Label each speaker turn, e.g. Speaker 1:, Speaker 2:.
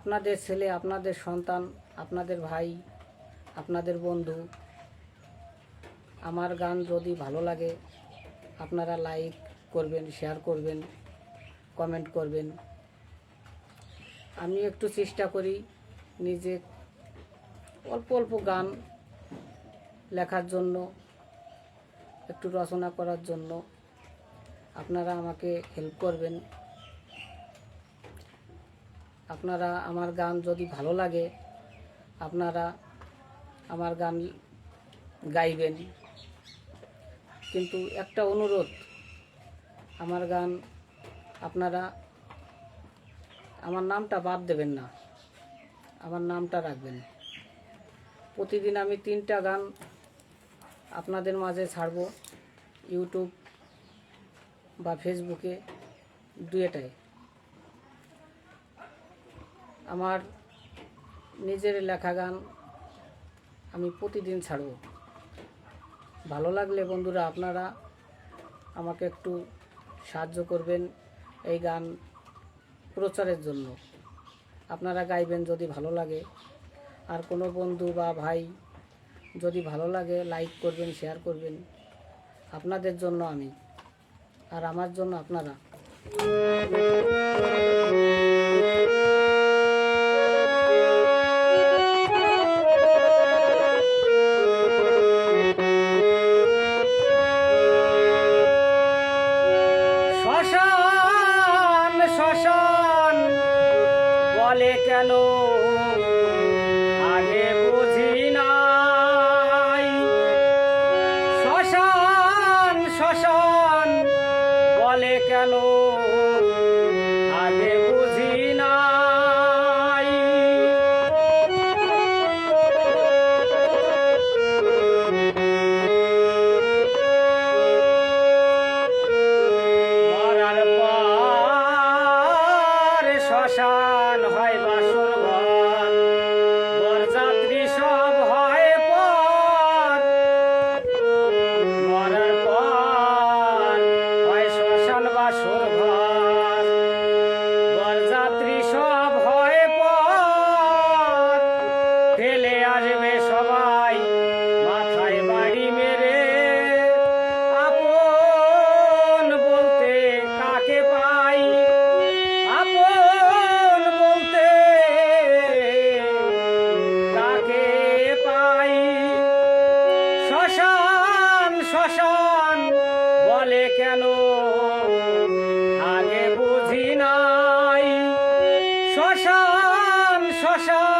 Speaker 1: আপনাদের ছেলে, আপনাদের সন্তান, আপনাদের ভাই, আপনাদের বন্ধু। আমার গান যদি ভালো লাগে আপনারা লাইক করবেন, শেয়ার করবেন, কমেন্ট করবেন। আমি একটু চেষ্টা করি নিজে অল্প অল্প গান লেখার জন্য, একটু রচনা করার জন্য। আপনারা আমাকে হেল্প করবেন। আপনারা আমার গান যদি ভালো লাগে আপনারা আমার গান গাইবেন। কিন্তু একটা অনুরোধ, আমার গান আপনারা আমার নামটা বাদ দেবেন না, আমার নামটা রাখবেন। প্রতিদিন আমি 3টা গান আপনাদের মাঝে ছাড়ব, ইউটিউব বা ফেসবুকে, দুয়েটায়। আমার নিজের লেখা গান আমি প্রতিদিন ছাড়ব। ভালো লাগলে বন্ধুরা আপনারা আমাকে একটু সাহায্য করবেন এই গান প্রচারের জন্য। আপনারা গাইবেন যদি ভালো লাগে। আর কোনো বন্ধু বা ভাই যদি ভালো লাগে লাইক করবেন, শেয়ার করবেন। আপনাদের জন্য আমি, আর আমার জন্য আপনারা। শ্মশান শ্মশান বলে কেন আগে বুঝি নাই। শ্মশান শ্মশান বলে কেন আগে বুঝি নাই। মরার পর শ্মশান হয় বাসর ঘর, বরযাত্রী সব হয় পর। মরার পর হয় শ্মশান বাসর ঘর, বরযাত্রী সব হয় পর। ফেলে আসবে সবাই মাথায় বাড়ি মেরে, আপন বলতে কাকে পাই, আপন বলতে কাকে পাই। শ্মশান শ্মশান বলে কেন আগে বুঝি নাই। শ্মশান শ্মশান